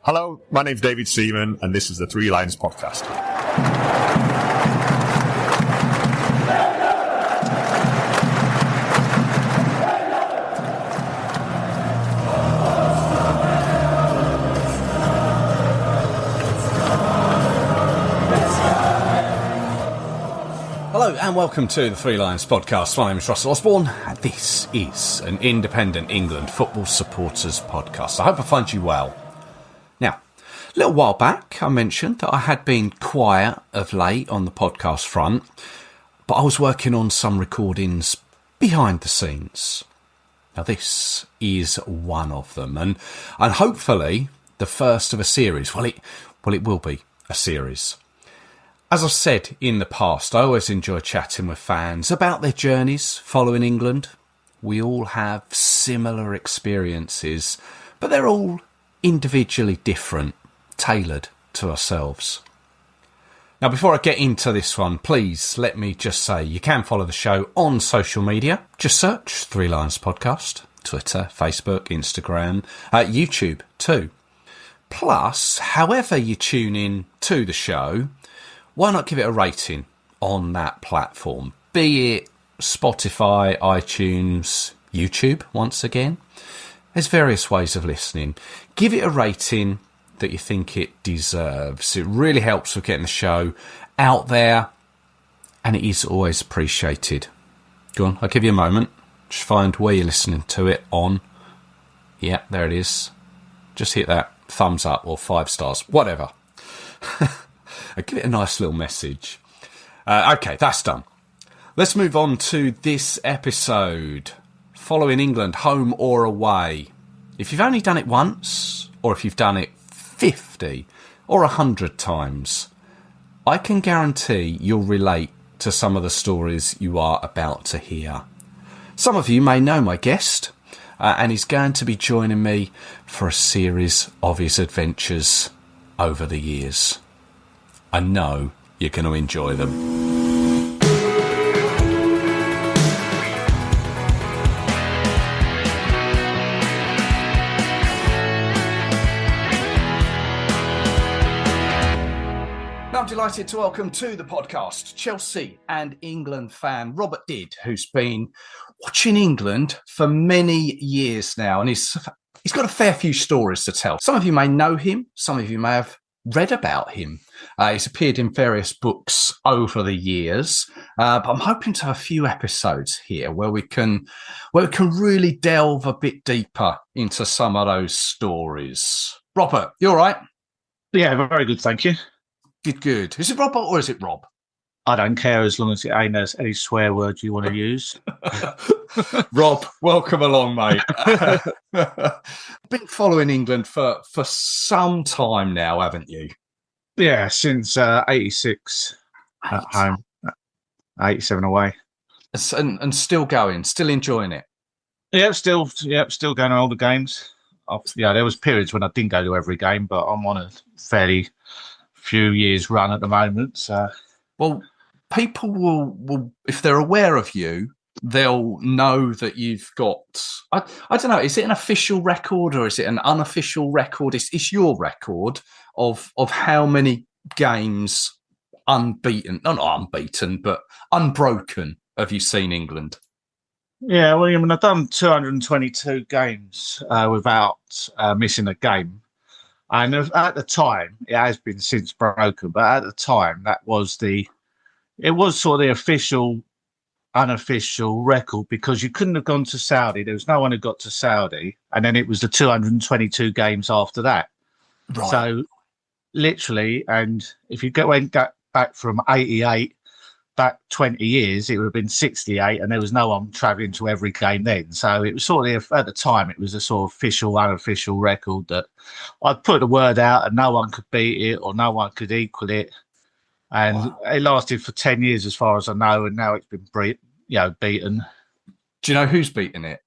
Hello, my name's David Seaman, and this is the Three Lions Podcast. Hello and welcome to the Three Lions Podcast. My name is Russell Osborne, and this is an independent England football supporters podcast. I hope I find you well. Now, a little while back, I mentioned that I had been quiet of late on the podcast front, but I was working on some recordings behind the scenes. Now, this is one of them, and hopefully the first of a series. Well, it will be a series. As I've said in the past, I always enjoy chatting with fans about their journeys following England. We all have similar experiences, but they're all individually different, tailored to ourselves. Now, before I get into this one, please let me just say you can follow the show on social media. Just search Three Lions Podcast, Twitter, Facebook, Instagram, YouTube too. Plus, however you tune in to the show, why not give it a rating on that platform? Be it Spotify, iTunes, YouTube, once again. There's various ways of listening. Give it a rating that you think it deserves. It really helps with getting the show out there, and it is always appreciated. Go on, I'll give you a moment. Just find where you're listening to it on. Yeah, there it is. Just hit that thumbs up or 5 stars, whatever. I'll give it a nice little message. Okay, that's done. Let's move on to this episode. Following England, home or away. If you've only done it once, or if you've done it 50 or 100 times, I can guarantee you'll relate to some of the stories you are about to hear. Some of you may know my guest, and he's going to be joining me for a series of his adventures over the years. I know you're going to enjoy them. I'm delighted to welcome to the podcast Chelsea and England fan Robert Didd, who's been watching England for many years now, and he's got a fair few stories to tell. Some of you may know him, some of you may have read about him. He's appeared in various books over the years, but I'm hoping to have a few episodes here where we can really delve a bit deeper into some of those stories. Robert, you all right? Yeah, very good, thank you. Good. Is it Robert or is it Rob? I don't care as long as it ain't any swear word you want to use. Rob, welcome along, mate. Been following England for some time now, haven't you? Yeah, since 86 at home, 87 away. And still going, still enjoying it? Yeah, still going to all the games. There was periods when I didn't go to every game, but I'm on a fairly few years run at the moment. So, well, people will if they're aware of you, they'll know that you've got. I don't know. Is it an official record or is it an unofficial record? It's your record of how many games unbeaten, not unbeaten, but unbroken. Have you seen England? Yeah, well, I mean, I've done 222 games without missing a game. And at the time, it has been since broken, but at the time, it was sort of the official, unofficial record because you couldn't have gone to Saudi. There was no one who got to Saudi. And then it was the 222 games after that. Right. So literally, and if you went back from 88, back 20 years, it would have been 68, and there was no one travelling to every game then. So it was sort of, at the time, it was a sort of official, unofficial record that I'd put the word out and no one could beat it or no one could equal it. And It lasted for 10 years as far as I know, and now it's been beaten. Do you know who's beaten it?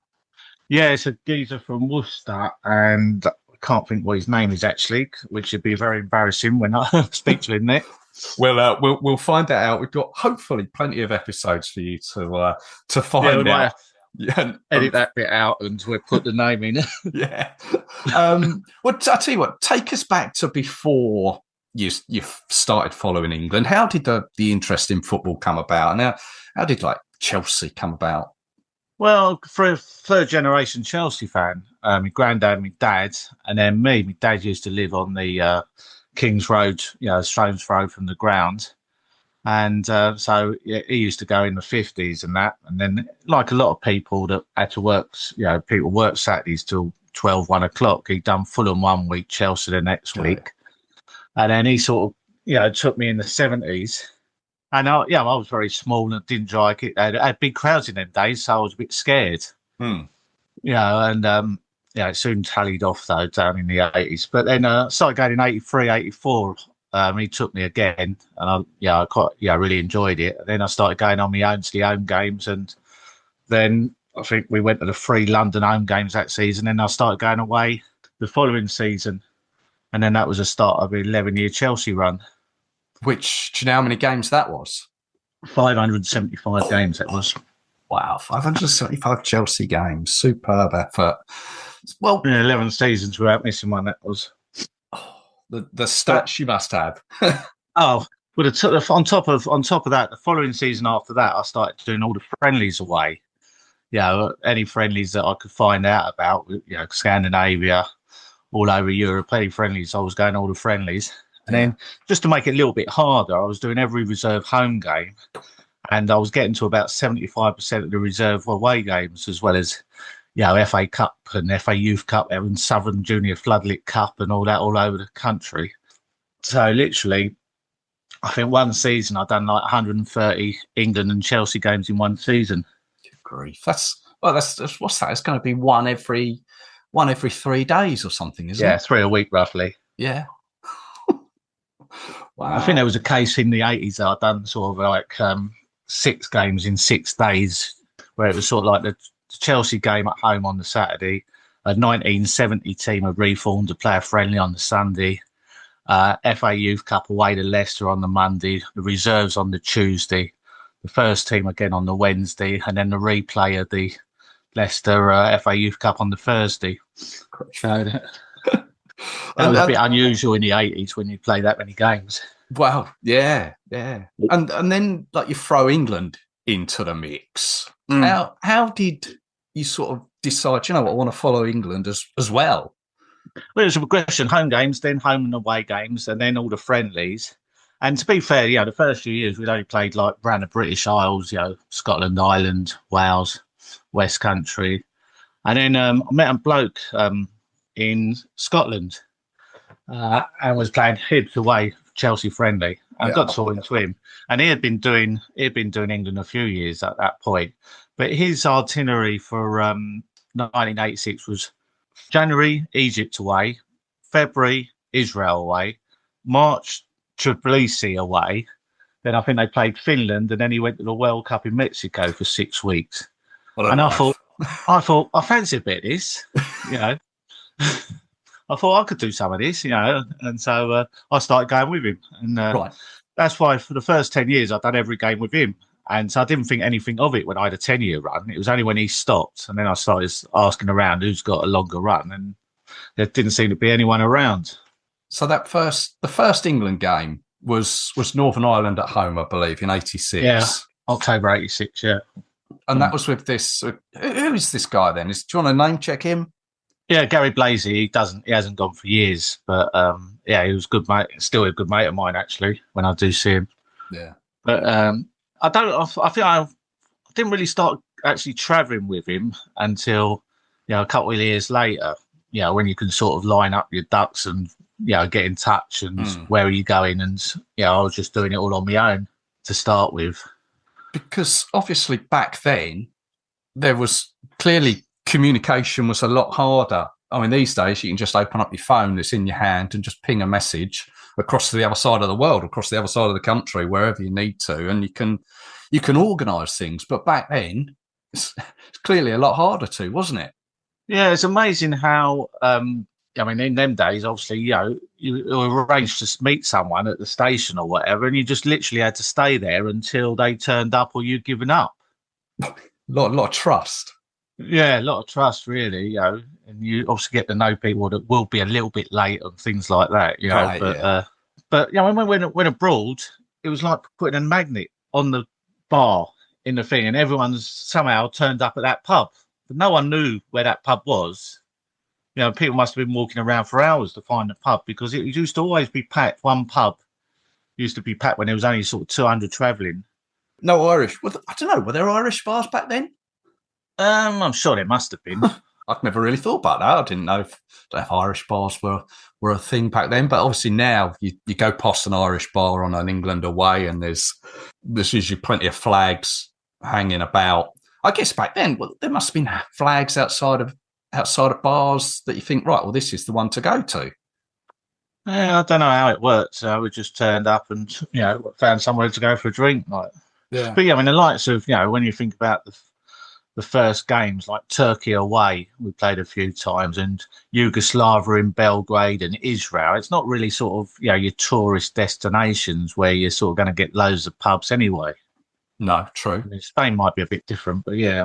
Yeah, it's a geezer from Worcester, and I can't think what his name is actually, which would be very embarrassing when I speak to him next. We'll find that out. We've got hopefully plenty of episodes for you to find out. Yeah. Edit that bit out and we'll put the name in. Yeah. Well, I'll tell you what, take us back to before you started following England. How did the interest in football come about? And how did like Chelsea come about? Well, for a third generation Chelsea fan, my granddad, my dad, and then me. My dad used to live on the King's Road, Stones Road from the ground. And so he used to go in the 50s and that. And then, like a lot of people that had to work, people work Saturdays till 12, 1 o'clock. He'd done Fulham 1 week, Chelsea the next week. And then he sort of, took me in the 70s. And I was very small and didn't like it. I had big crowds in them days, so I was a bit scared. And it soon tallied off, though, down in the 80s. But then I started going in 83, 84. He took me again, and I really enjoyed it. And then I started going on my own to the home games, and then I think we went to the 3 London home games that season. Then I started going away the following season, and then that was the start of an 11-year Chelsea run. Which, do you know how many games that was? 575 games that was. Wow, 575 Chelsea games. Superb effort. Well, 11 seasons without missing one, that was. The stats you must have. On top of that, the following season after that, I started doing all the friendlies away. Any friendlies that I could find out about, Scandinavia, all over Europe, any friendlies. I was going all the friendlies. And then just to make it a little bit harder, I was doing every reserve home game, and I was getting to about 75% of the reserve away games, as well as, FA Cup and FA Youth Cup and Southern Junior Floodlit Cup and all that all over the country. So literally, I think one season I've done like 130 England and Chelsea games in one season. Good grief. That's what's that? It's going to be one every 3 days or something, isn't it? Yeah, 3 a week roughly. Yeah. Wow. I think there was a case in the 80s that I'd done sort of like 6 games in 6 days, where it was sort of like the Chelsea game at home on the Saturday, a 1970 team had reformed to play a friendly on the Sunday, FA Youth Cup away to Leicester on the Monday, the reserves on the Tuesday, the first team again on the Wednesday, and then the replay of the Leicester FA Youth Cup on the Thursday. That was a bit unusual in the 80s when you play that many games. Well, yeah. And then like you throw England into the mix. How did you sort of decide, I want to follow England as well? Well, it was a progression. Home games, then home and away games, and then all the friendlies. And to be fair, the first few years we'd only played like around the British Isles, Scotland, Ireland, Wales, West Country. And then I met a bloke in Scotland and was playing Hibs away, Chelsea friendly. I got talking to him, and he had been doing England a few years at that point. But his itinerary for 1986 was January Egypt away, February Israel away, March Tbilisi away. Then I think they played Finland, and then he went to the World Cup in Mexico for 6 weeks. And I thought, I fancy a bit of this, I thought I could do some of this, and so I started going with him. And that's why for the first 10 years, I'd done every game with him. And so I didn't think anything of it when I had a 10-year run. It was only when he stopped. And then I started asking around who's got a longer run. And there didn't seem to be anyone around. So the first England game was Northern Ireland at home, I believe, in 86. Yeah, October 86, yeah. And that was with this, who is this guy then? Do you want to name check him? Yeah, Gary Blasey. He hasn't gone for years, but he was good mate. Still a good mate of mine actually. When I do see him, yeah. But I think I didn't really start actually travelling with him until a couple of years later. When you can sort of line up your ducks and get in touch and where are you going, and I was just doing it all on my own to start with. Because obviously back then there was clearly communication was a lot harder. I mean, these days you can just open up your phone that's in your hand and just ping a message across to the other side of the world, across the other side of the country, wherever you need to, and you can organise things. But back then, it's clearly a lot harder to, wasn't it? Yeah, it's amazing how. In them days, obviously, you arranged to meet someone at the station or whatever, and you just literally had to stay there until they turned up or you'd given up. A lot of trust. Yeah, a lot of trust, really. And you obviously get to know people that will be a little bit late and things like that. Right, But yeah. when we went abroad, it was like putting a magnet on the bar in the thing, and everyone's somehow turned up at that pub, but no one knew where that pub was. People must have been walking around for hours to find the pub because it used to always be packed. One pub used to be packed when there was only sort of 200 travelling. No Irish. Well, I don't know. Were there Irish bars back then? I'm sure there must have been. I'd never really thought about that. I didn't know if Irish bars were a thing back then. But obviously now you go past an Irish bar on an England away, and there's usually plenty of flags hanging about. I guess back then, well, there must have been flags outside of bars that you think, right, well, this is the one to go to. Yeah, I don't know how it worked. We just turned up and found somewhere to go for a drink. But yeah, I mean the likes of when you think about the first games like Turkey away, we played a few times, and Yugoslavia in Belgrade and Israel. It's not really sort of your tourist destinations where you're sort of going to get loads of pubs anyway. No, true. I mean, Spain might be a bit different, but yeah,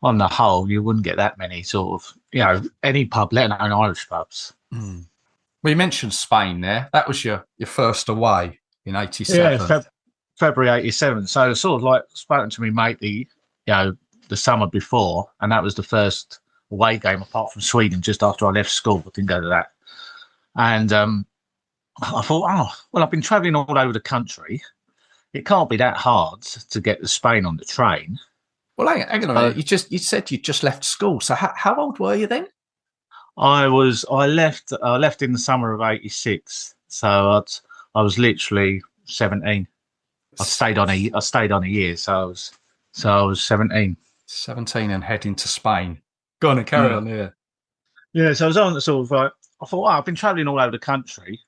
on the whole, you wouldn't get that many sort of any pub, let alone Irish pubs. Mm. Well, you mentioned Spain there. That was your first away in '87. Yeah, February '87. So sort of like spoken to me mate the summer before, and that was the first away game apart from Sweden just after I left school. I didn't go to that. And I thought, well, I've been travelling all over the country. It can't be that hard to get to Spain on the train. Well, hang on a minute. You said you just left school. So how old were you then? I left in the summer of '86. So I was literally 17. I stayed on a year, so I was 17. 17 and heading to Spain. Go on and carry on, yeah. Yeah, so I was on the sort of like, I thought, I've been travelling all over the country.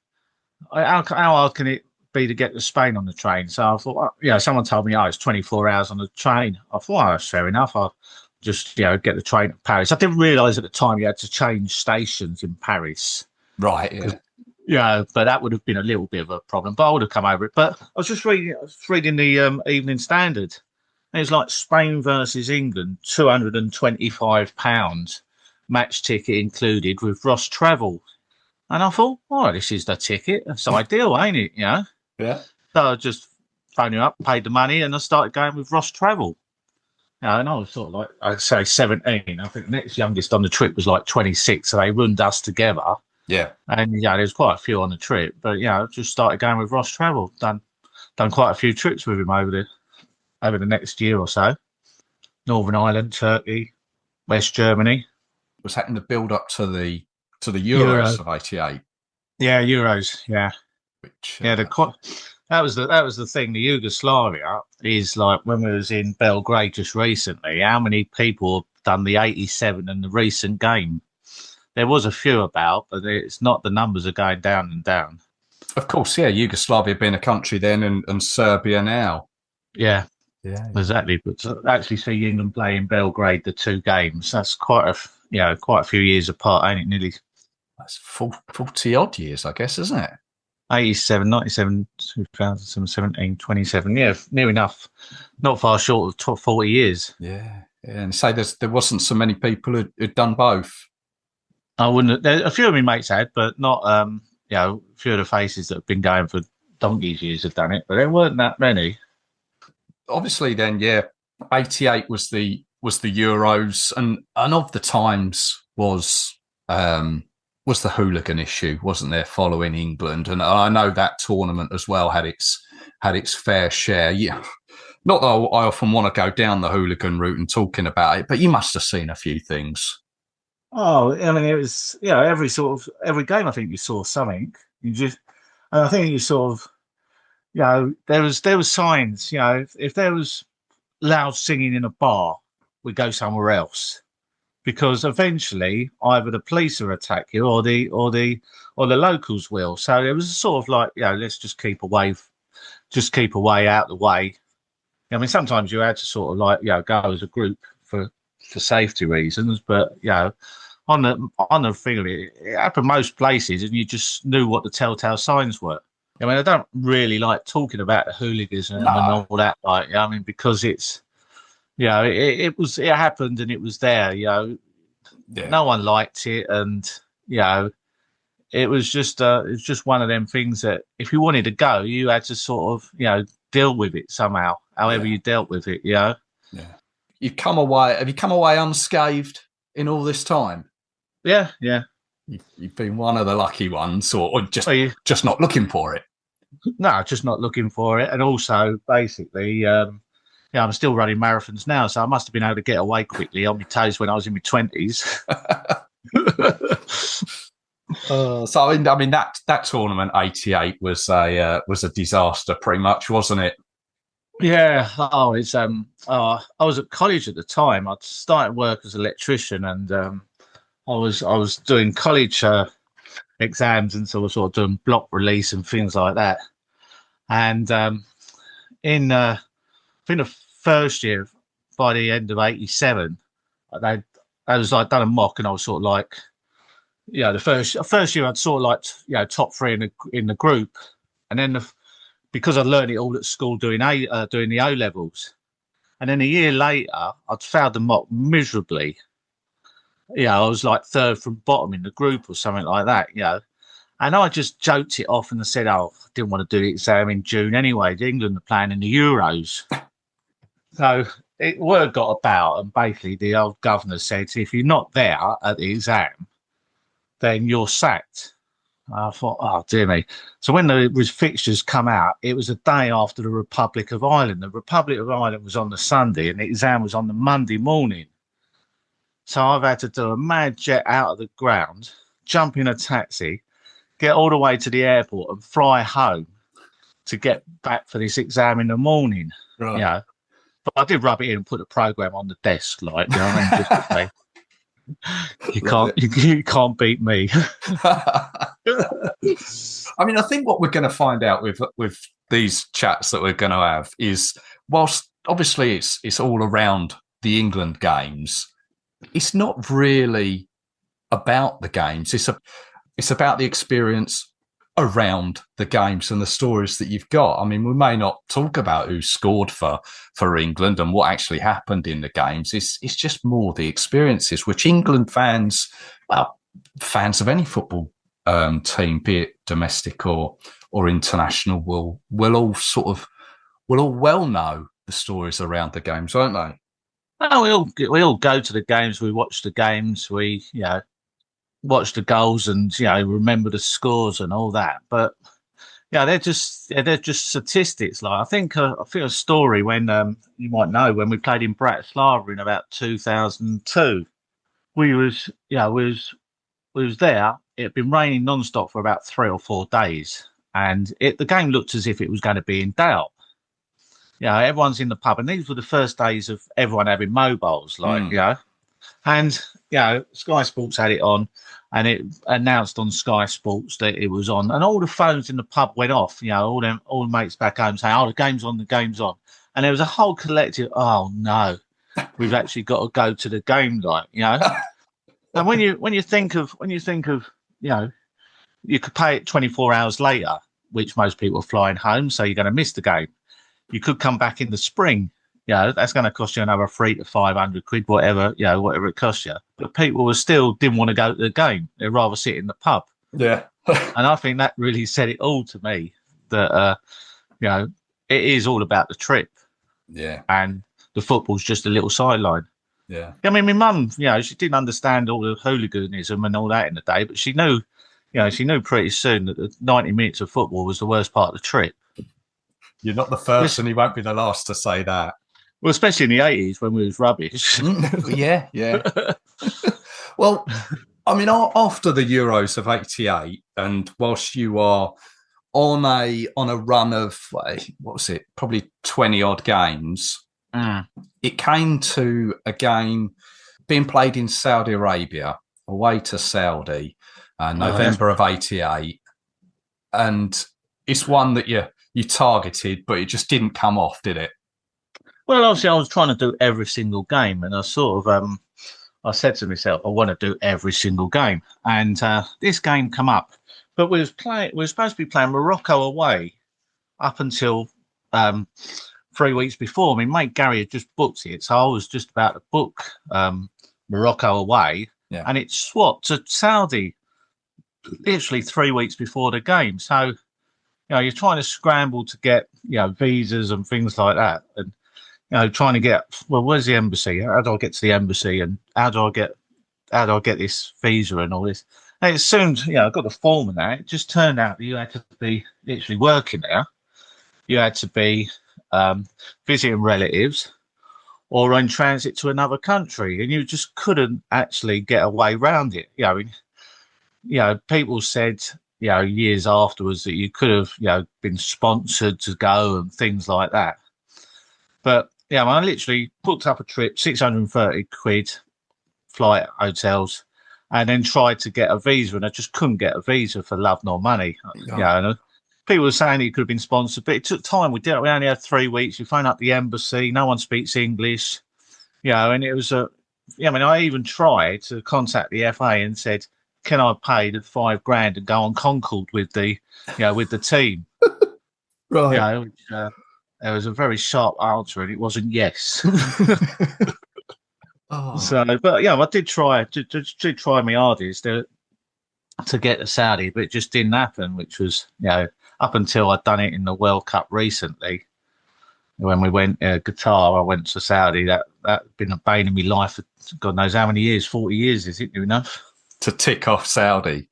How hard can it be to get to Spain on the train? So I thought, someone told me, it's 24 hours on the train. I thought, that's fair enough. I'll just, get the train to Paris. I didn't realise at the time you had to change stations in Paris. Right, yeah. Yeah, but that would have been a little bit of a problem. But I would have come over it. But I was reading the Evening Standard. It was like Spain versus England, £225, match ticket included with Ross Travel. And I thought, this is the ticket. That's ideal, ain't it? Yeah. So I just phoned him up, paid the money, and I started going with Ross Travel. And I was sort of like, I'd say 17. I think the next youngest on the trip was like 26, so they run us together. Yeah. And there's quite a few on the trip. But I just started going with Ross Travel. Done quite a few trips with him over the next year or so. Northern Ireland, Turkey, West Germany. Was that in the build up to the Euros of '88? Yeah, Euros. Yeah, which that was the thing. The Yugoslavia is like when we was in Belgrade just recently. How many people have done the '87 and the recent game? There was a few about, but it's not. The numbers are going down and down. Of course, yeah. Yugoslavia being a country then, and Serbia now. Yeah. Yeah, exactly. But to actually see England play in Belgrade the two games, that's quite a few years apart, ain't it? Nearly. That's 40 odd years, I guess, isn't it? 87, 97, 2007, 17, 27. Yeah, near enough. Not far short of 40 years. Yeah. And say there wasn't so many people who'd done both. I wouldn't. A few of my mates had, but not. A few of the faces that have been going for donkey's years have done it, but there weren't that many. Obviously, then, yeah, '88 was the Euros, and of the times was the hooligan issue, wasn't there, following England? And I know that tournament as well had its fair share. Yeah, not that I often want to go down the hooligan route and talking about it, but you must have seen a few things. Oh, I mean, it was every game. I think you saw something. And I think you sort of. There was signs. If there was loud singing in a bar, we go somewhere else, because eventually either the police will attack you or the locals will. So it was sort of like, let's just keep away out the way. I mean, sometimes you had to sort of like go as a group for safety reasons, but on the thing, it happened most places, and you just knew what the telltale signs were. I mean, I don't really like talking about the hooligans and all that, because it's, it happened and it was there. No one liked it, and it was just one of them things that if you wanted to go, you had to sort of deal with it somehow, however you dealt with it. Yeah. You've come away. Have you come away unscathed in all this time? Yeah. You've been one of the lucky ones, or just not looking for it. No, just not looking for it, and also basically, I'm still running marathons now, so I must have been able to get away quickly on my toes when I was in my 20s. So I mean that tournament '88 was a disaster, pretty much, wasn't it? Yeah. I was at college at the time. I'd started work as an electrician, and I was doing college exams, and so I was sort of doing block release and things like that. And in I think the first year, by the end of '87, I was like done a mock, and I was sort of like, the first year I'd sort of like top three in the group, and then because I learned it all at school doing the O levels, and then a year later I'd failed the mock miserably. I was like third from bottom in the group or something like that. And I just joked it off and said, I didn't want to do the exam in June anyway. England are playing in the Euros. So word got about, and basically the old governor said, if you're not there at the exam, then you're sacked. I thought, oh, dear me. So when the fixtures come out, it was a day after the Republic of Ireland. The Republic of Ireland was on the Sunday and the exam was on the Monday morning. So I've had to do a mad jet out of the ground, jump in a taxi, get all the way to the airport and fly home to get back for this exam in the morning. Right. But I did rub it in and put the program on the desk, like, you know what I mean? Just to say, you can't beat me. I mean, I think what we're going to find out with these chats that we're going to have is, whilst obviously it's all around the England games, it's not really about the games. It's about the experience around the games and the stories that you've got. I mean, we may not talk about who scored for England and what actually happened in the games. It's just more the experiences, which England fans, well, fans of any football team, be it domestic or international, will all well know the stories around the games, won't they? Oh, we all go to the games. We watch the games. We watch the goals and remember the scores and all that. But they're just statistics. Like I think a story when you might know when we played in Bratislava in about 2002. We was there. It had been raining non-stop for about 3 or 4 days, and the game looked as if it was going to be in doubt. Everyone's in the pub, and these were the first days of everyone having mobiles, and Sky Sports had it on, and it announced on Sky Sports that it was on, and all the phones in the pub went off. All the mates back home saying, "Oh, the game's on, and there was a whole collective. Oh no, we've actually got to go to the game, And when you think of you could pay it 24 hours later, which most people are flying home, so you're going to miss the game. You could come back in the spring. That's going to cost you another £300 to £500, whatever it costs you. But people didn't want to go to the game. They'd rather sit in the pub. Yeah. And I think that really said it all to me that, it is all about the trip. Yeah. And the football's just a little sideline. Yeah. I mean, my mum, she didn't understand all the hooliganism and all that in the day, but she knew pretty soon that the 90 minutes of football was the worst part of the trip. You're not the first, and you won't be the last to say that. Well, especially in the 80s when we was rubbish. Yeah. Well, I mean, after the Euros of '88, and whilst you are on a run of what was it, probably 20 odd games, it came to a game being played in Saudi Arabia, away to Saudi, November of '88, and it's one that you targeted, but it just didn't come off, did it? Well, obviously, I was trying to do every single game, and I sort of, I said to myself, I want to do every single game, and this game come up. But we were supposed to be playing Morocco away up until 3 weeks before. My mate Gary had just booked it, so I was just about to book Morocco away, and it swapped to Saudi literally 3 weeks before the game. So, you're trying to scramble to get, visas and things like that, and trying to get, well, where's the embassy? How do I get to the embassy? And how do I get this visa and all this? And it soon, I got the form and that. It just turned out that you had to be literally working there. You had to be visiting relatives or in transit to another country, and you just couldn't actually get away around it. People said, years afterwards that you could have, been sponsored to go and things like that. But I literally booked up a trip, 630 quid, flight, hotels, and then tried to get a visa, and I just couldn't get a visa for love nor money. And people were saying it could have been sponsored, but it took time. We only had 3 weeks. You phone up the embassy, no one speaks English, and it was I even tried to contact the FA and said, can I pay the $5,000 and go on Concord with the team? Right. There was a very sharp answer, and it wasn't yes. So, but I did try my hardest to get to Saudi, but it just didn't happen. Which was, up until I'd done it in the World Cup recently, when we went Qatar, I went to Saudi. That had been a bane in my life for God knows how many years. 40 years, is it enough to tick off Saudi?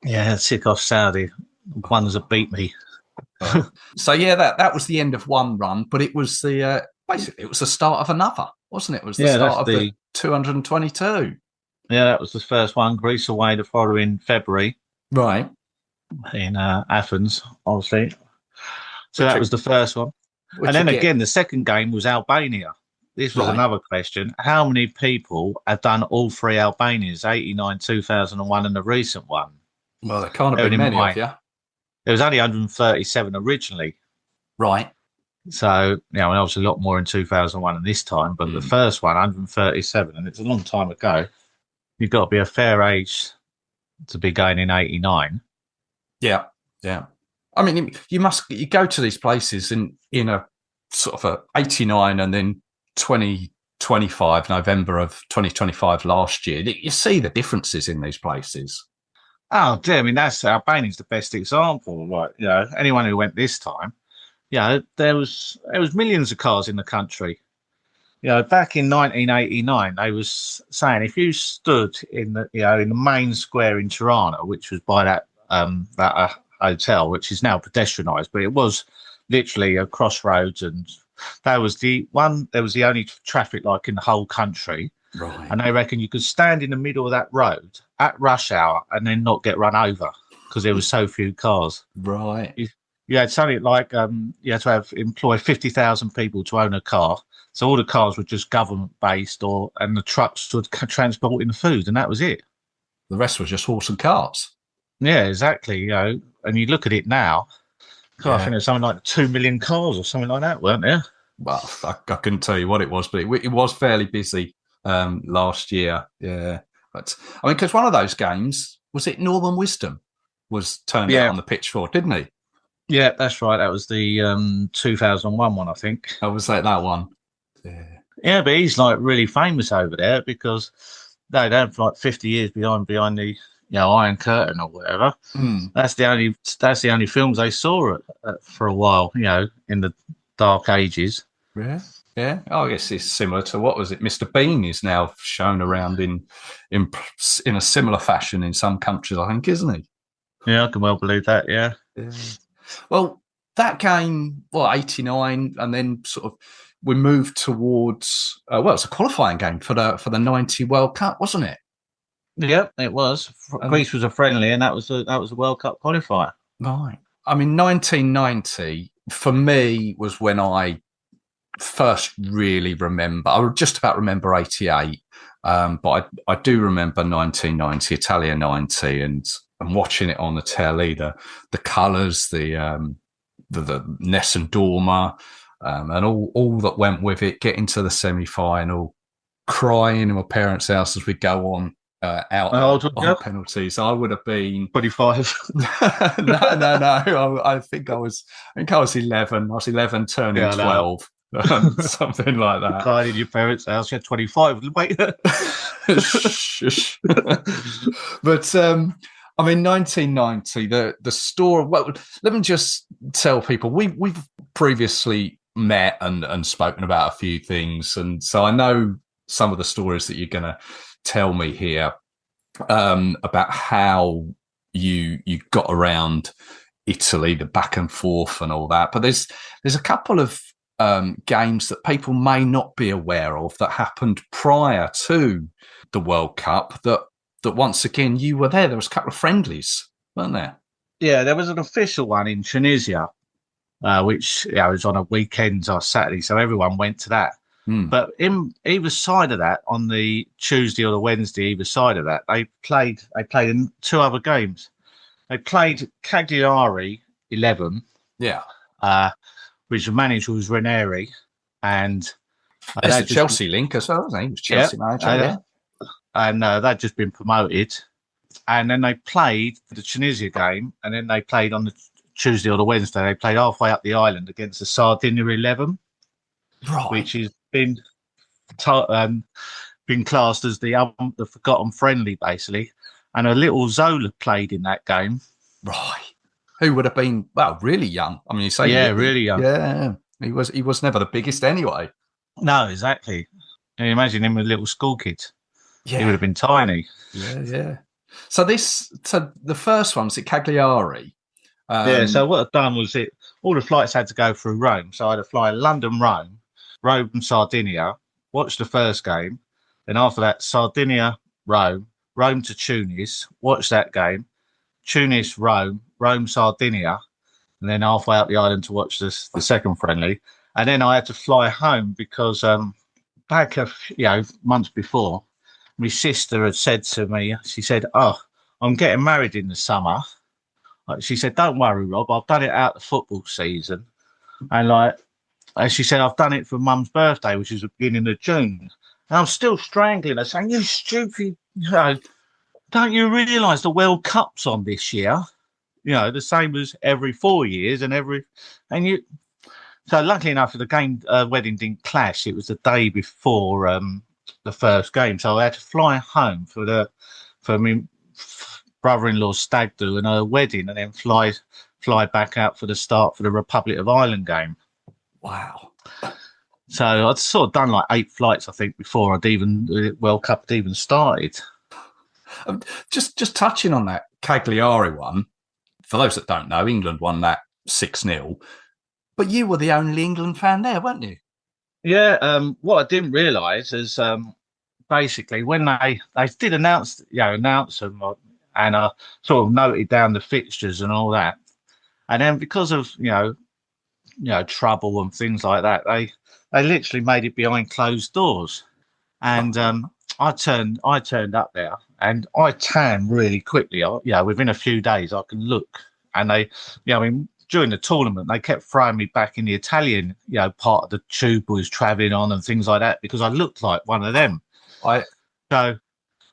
Yeah, tick off Saudi. Ones that beat me. So that was the end of one run, but it was basically it was the start of another, wasn't it? It was the start of the 222. Yeah, that was the first one. Greece away the following February, right, in Athens, obviously. So that was the first one, and then again the second game was Albania. This was another question: how many people have done all three Albanias? 89, 2001, and the recent one. Well, there can't have been many of you. There was only 137 originally. Right. So, there was a lot more in 2001 than this time, but the first one, 137, and it's a long time ago. You've got to be a fair age to be going in 89. Yeah, yeah. I mean, you go to these places in a sort of a 89 and then 2025, November of 2025 last year. You see the differences in these places. Oh, dear. I mean, Albania's the best example. Right? Anyone who went this time, there was millions of cars in the country. Back in 1989, they was saying if you stood in the main square in Tirana, which was by that hotel, which is now pedestrianised, but it was literally a crossroads, and that was the one. There was the only traffic light in the whole country. Right. And they reckon you could stand in the middle of that road at rush hour and then not get run over because there was so few cars. Right. You had something like you had to employ 50,000 people to own a car. So all the cars were just government based, and the trucks were transporting the food, and that was it. The rest was just horse and carts. Yeah, exactly. And you look at it now. God, I think there's something like 2 million cars or something like that, weren't there? Well, I couldn't tell you what it was, but it was fairly busy last year. Yeah, but I mean, because one of those games was it Northern Wisdom was turned out on the pitch for, didn't he? Yeah, that's right. That was the 2001 one, I think. I was like that one. Yeah, but he's like really famous over there because they have like 50 years behind the Iron Curtain or whatever. That's the only films they saw for a while. In the dark ages. Yeah. Yeah, I guess it's similar to what was it? Mr. Bean is now shown around in a similar fashion in some countries, I think, isn't he? Yeah, I can well believe that. Yeah. Well, that game, 89, and then sort of we moved towards. It's a qualifying game for the 90 World Cup, wasn't it? Yeah, it was. Greece was a friendly, and that was a World Cup qualifier. Right. I mean, 1990 for me was when I first really remember. I just about remember 88, but I do remember 1990, Italia 90, and watching it on the telly, the colours, the Nessun Dorma, and all that went with it. Getting to the semi-final, crying in my parents' house as we go on out How old was on you? penalties. I would have been 25. no. I think I was 11. I was 11 turning Yeah, I know. 12. Something like that. Crying in your parents' house. You're 25. Wait. Shush. But 1990. The story. Well, let me just tell people we've previously met and spoken about a few things, and so I know some of the stories that you're going to tell me here about how you got around Italy, the back and forth and all that. But there's a couple of games that people may not be aware of that happened prior to the World Cup that once again you were there. There was a couple of friendlies, weren't there? Yeah, there was an official one in Tunisia, which was on a weekend or Saturday, so everyone went to that. But in either side of that, on the Tuesday or the Wednesday, either side of that, they played in two other games. They played Cagliari 11, which the manager was Ranieri, and that's a Chelsea link as well, wasn't he? He was Chelsea manager, and they'd just been promoted. And then they played the Tunisia game, and then they played on the Tuesday or the Wednesday. They played halfway up the island against the Sardinia 11, which has been classed as the forgotten friendly, basically. And a little Zola played in that game. Right. Who would have been, really young. I mean, you say... Yeah, really young. Yeah. He was never the biggest anyway. No, exactly. Can you imagine him with little school kids? Yeah. He would have been tiny. Yeah. So the first one was at Cagliari. So what I'd done was all the flights had to go through Rome. So I had to fly London, Rome, Sardinia, watch the first game. Then after that, Sardinia, Rome to Tunis, watch that game. Tunis, Rome, Sardinia, and then halfway up the island to watch the second friendly. And then I had to fly home because back months before, my sister had said to me, she said, "Oh, I'm getting married in the summer." She said, "Don't worry, Rob, I've done it out the football season." And as she said, "I've done it for Mum's birthday, which is the beginning of June." And I'm still strangling her, saying, "You stupid, don't you realise the World Cup's on this year? The same as every 4 years So luckily enough, the wedding didn't clash. It was the day before the first game, so I had to fly home for my brother-in-law's stag do and her wedding, and then fly back out for the start for the Republic of Ireland game. Wow. So I'd sort of done like 8 flights, I think, before the World Cup had even started. Just touching on that Cagliari one, for those that don't know, England won that 6-0, but you were the only England fan there, weren't you? Yeah. What I didn't realise is basically when they did announce them, and I sort of noted down the fixtures and all that, and then because of trouble and things like that, they literally made it behind closed doors, and I turned up there, and I tanned really quickly. Within a few days, I can look, and during the tournament, they kept throwing me back in the Italian, part of the tube I was travelling on and things like that because I looked like one of them. So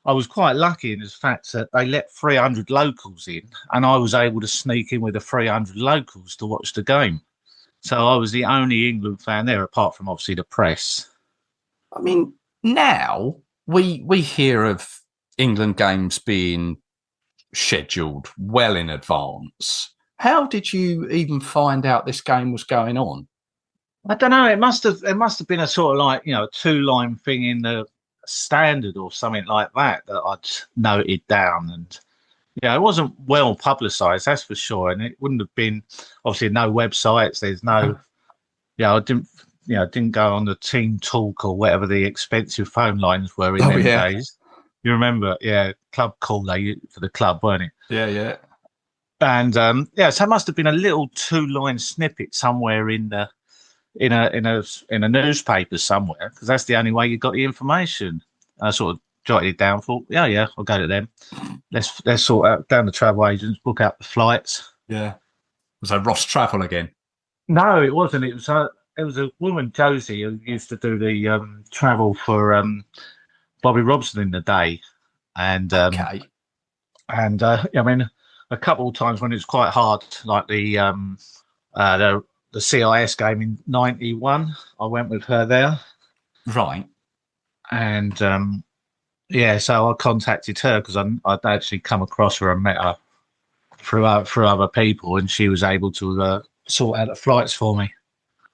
I was quite lucky in the fact that they let 300 locals in, and I was able to sneak in with the 300 locals to watch the game. So I was the only England fan there, apart from obviously the press. I mean, now we hear of England games being scheduled well in advance. How did you even find out this game was going on? I don't know. It must have been a sort of a 2-line thing in the Standard or something like that I'd noted down, and it wasn't well publicised, that's for sure. And it wouldn't have been obviously no websites. There's no, I didn't go on the Team Talk or whatever the expensive phone lines were in them days. You remember, Club Call for the club, weren't it? Yeah. And so it must have been a little 2-line snippet somewhere in a newspaper somewhere, because that's the only way you got the information. I sort of jotted it down. Thought, I'll go to them. Let's sort out down the travel agents, book out the flights. Yeah. Was that Ross Travel again? No, it wasn't. It was a woman, Josie, who used to do the travel for Bobby Robson in the day. and Okay. I mean, a couple of times when it was quite hard, like the CIS game in '91, I went with her there, Right. and yeah, so I contacted her because I'd actually come across her and met her through other people, and she was able to sort out the flights for me.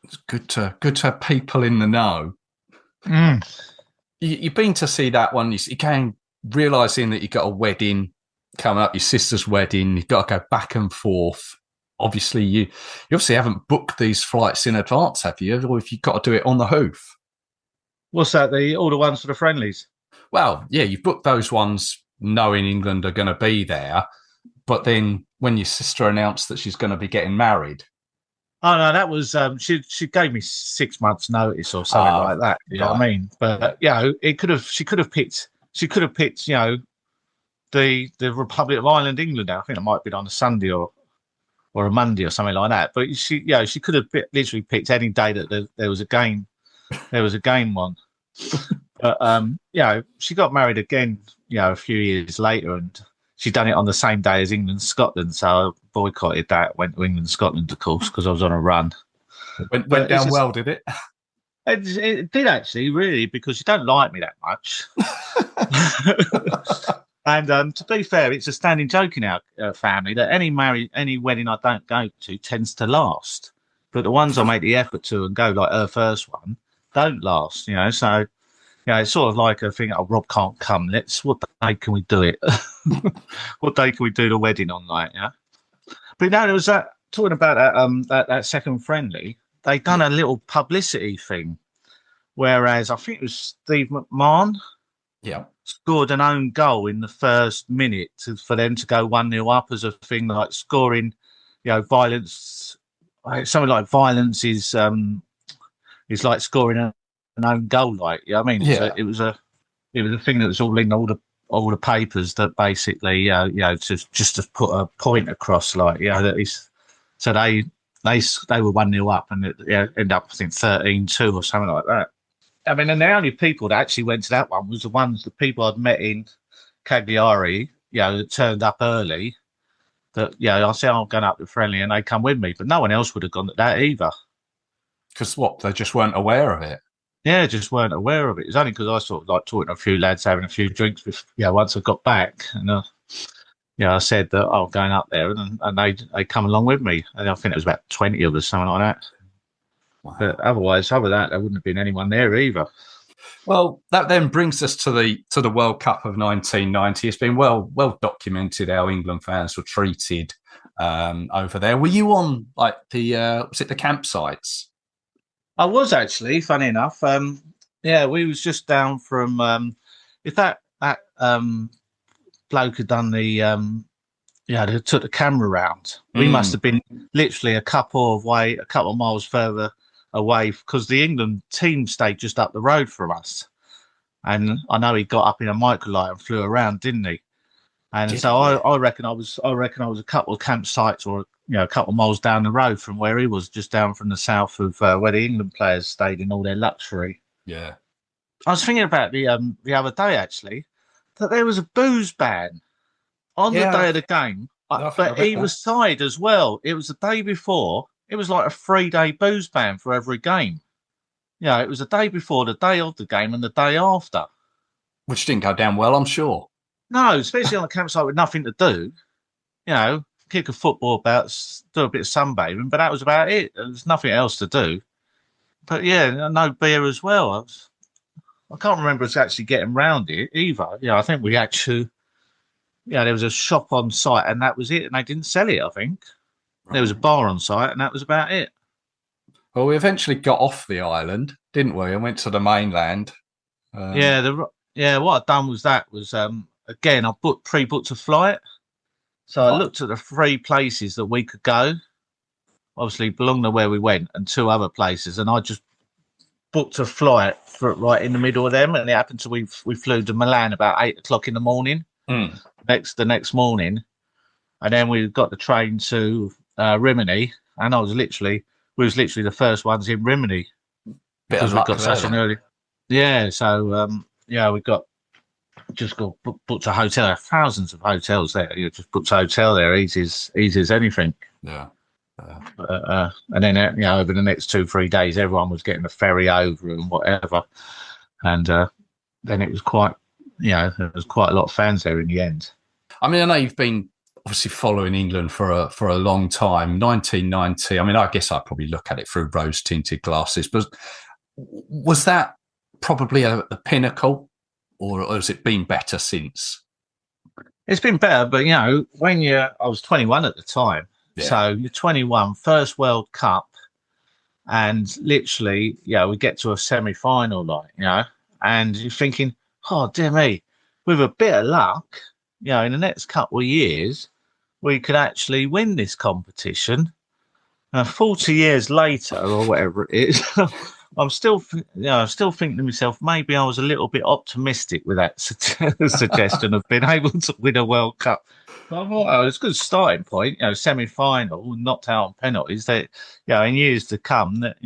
It's good to have people in the know. Mm. You've been to see that one. You came realising that you got a wedding coming up, your sister's wedding. You've got to go back and forth. Obviously, you obviously haven't booked these flights in advance, have you? Or if you've got to do it on the hoof? What's that? All the ones for the friendlies? Well, yeah, you've booked those ones knowing England are going to be there. But then when your sister announced that she's going to be getting married. Oh no, that was she gave me 6 months' notice or something like that. You know what I mean? But she could have picked the Republic of Ireland, England. I think it might have been on a Sunday or a Monday or something like that. But she could have literally picked any day that there was a game. There was a game on. But she got married again, a few years later, and she done it on the same day as England Scotland. So I boycotted that. Went to England Scotland, of course, because I was on a run. Went down well, did it? It did actually, really, because you don't like me that much. And to be fair, it's a standing joke in our family that any wedding I don't go to tends to last, but the ones I make the effort to and go, like her first one, don't last. So it's sort of like a thing. Oh, Rob can't come. What day can we do it? What day can we do the wedding on? Like, yeah. But there was that talking about that second friendly. They done a little publicity thing, whereas I think it was Steve McMahon. Yeah. Scored an own goal in the first minute for them to go 1-0 up as a thing, like scoring, violence. Something like violence is like scoring an own goal, like, you know what I mean? Yeah. It was a thing that was all in all the papers that basically, just to put a point across, like, that is. So they were 1-0 up, and it ended up, I think, 13-2 or something like that. I mean, and the only people that actually went to that one was the people I'd met in Cagliari, that turned up early. That, I said, I'm going up to friendly, and they come with me. But no one else would have gone to that either. Because they just weren't aware of it? Yeah, just weren't aware of it. It's only because I sort of like talking to a few lads, having a few drinks once I got back. And, I said that I'm going up there, and they come along with me. And I think it was about 20 of us, something like that. Wow. But otherwise, other than that, there wouldn't have been anyone there either. Well, that then brings us to the World Cup of 1990. It's been well documented how England fans were treated over there. Were you on like the campsites? I was actually, funny enough. We was just down from if that bloke had done the they took the camera round. We must have been literally a couple of miles further away, because the England team stayed just up the road from us. And I know he got up in a microlight and flew around, didn't he? And I reckon I was a couple of campsites, or a couple of miles down the road from where he was, just down from the south of where the England players stayed in all their luxury. Yeah. I was thinking about the other day, actually, that there was a booze ban on the day of the game, but either side as well. It was the day before. It was like a 3-day booze ban for every game. It was the day before, the day of the game, and the day after. Which didn't go down well, I'm sure. No, especially on a campsite with nothing to do. Kick a football about, do a bit of sunbathing, but that was about it. There was nothing else to do. But no beer as well. I can't remember us actually getting round it either. I think we actually, there was a shop on site, and that was it. And they didn't sell it, I think. There was a bar on site, and that was about it. Well, we eventually got off the island, didn't we, and went to the mainland. What I'd done was again, I pre-booked a flight. So I looked at the 3 places that we could go, obviously belong to where we went, and 2 other places, and I just booked a flight for right in the middle of them, and it happened to we flew to Milan about 8 o'clock in the morning. The next morning, and then we got the train to Rimini, and we was literally the first ones in Rimini, because we got such an early. Yeah, so we got just got booked a hotel. There are thousands of hotels there. You just booked a hotel there, easy as anything. Yeah. And then over the next 2-3 days, everyone was getting a ferry over and whatever. And then it was quite, there was quite a lot of fans there in the end. I mean, I know you've been obviously following England for a long time. 1990. I mean, I guess I probably look at it through rose-tinted glasses. But was that probably a pinnacle, or has it been better since? It's been better, but I was 21 at the time. Yeah. So you're 21, first World Cup, and literally, we get to a semi-final, and you're thinking, oh, dear me, with a bit of luck, in the next couple of years, we could actually win this competition. 40 years later, or whatever it is, I'm still thinking to myself, maybe I was a little bit optimistic with that suggestion of being able to win a World Cup. But I thought, it's a good starting point, semi-final, knocked out on penalties. That, in years to come, that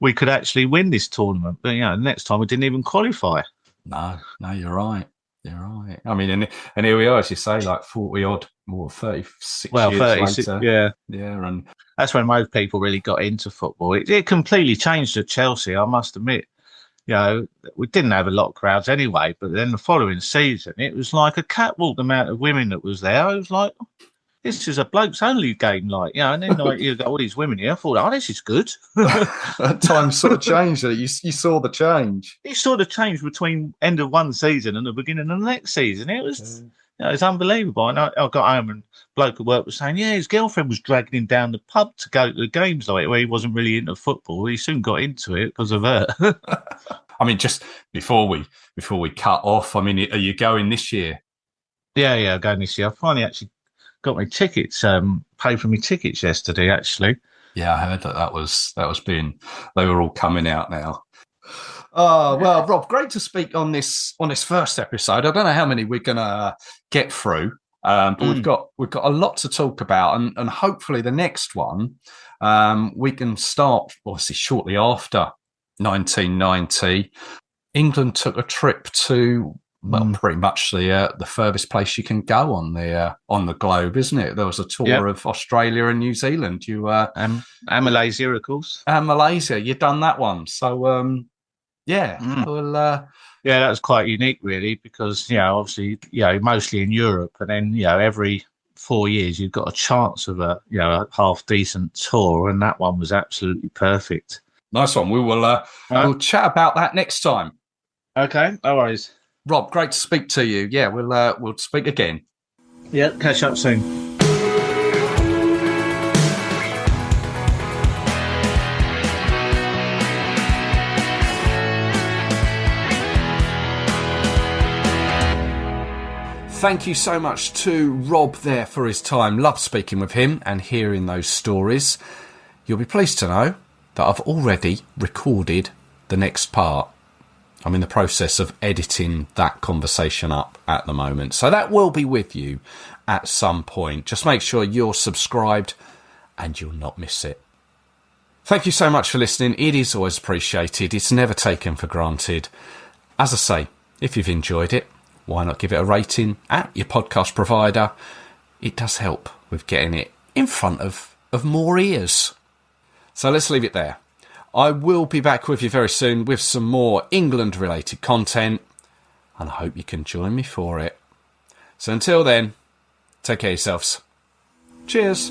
we could actually win this tournament. But next time we didn't even qualify. No, you're right. You're right. I mean, and here we are, as you say, like 40 odd, more 36 years later. Yeah, and that's when most people really got into football. It completely changed at Chelsea, I must admit. We didn't have a lot of crowds anyway, but then the following season, it was like a catwalk, the amount of women that was there. I was like, this is a blokes only game, and then you got all these women here. I thought, this is good. That time sort of changed. You saw the change. You saw the change between end of one season and the beginning of the next season. It was, it's unbelievable. And I got home and bloke at work was saying, his girlfriend was dragging him down the pub to go to the games where he wasn't really into football. He soon got into it because of her. I mean, just before we cut off, I mean, are you going this year? Yeah, I'm going this year. I finally actually got my tickets, paid for my tickets yesterday, actually. Yeah, I heard that was they were all coming out now. Oh, well, Rob, great to speak on this first episode. I don't know how many we're going to get through, but we've got a lot to talk about, and hopefully the next one we can start obviously shortly after 1990. England took a trip to pretty much the furthest place you can go on the globe, isn't it? There was a tour of Australia and New Zealand. You and Malaysia, of course, and Malaysia. You've done that one, so well, that was quite unique, really, because obviously, mostly in Europe, and then every 4 years you've got a chance of a half decent tour, and that one was absolutely perfect. Nice one. We'll chat about that next time. Okay, no worries. Rob, great to speak to you. Yeah, we'll speak again. Yeah, catch up soon. Thank you so much to Rob there for his time. Love speaking with him and hearing those stories. You'll be pleased to know that I've already recorded the next part. I'm in the process of editing that conversation up at the moment. So that will be with you at some point. Just make sure you're subscribed and you'll not miss it. Thank you so much for listening. It is always appreciated. It's never taken for granted. As I say, if you've enjoyed it, why not give it a rating at your podcast provider? It does help with getting it in front of more ears. So let's leave it there. I will be back with you very soon with some more England-related content, and I hope you can join me for it. So until then, take care of yourselves. Cheers.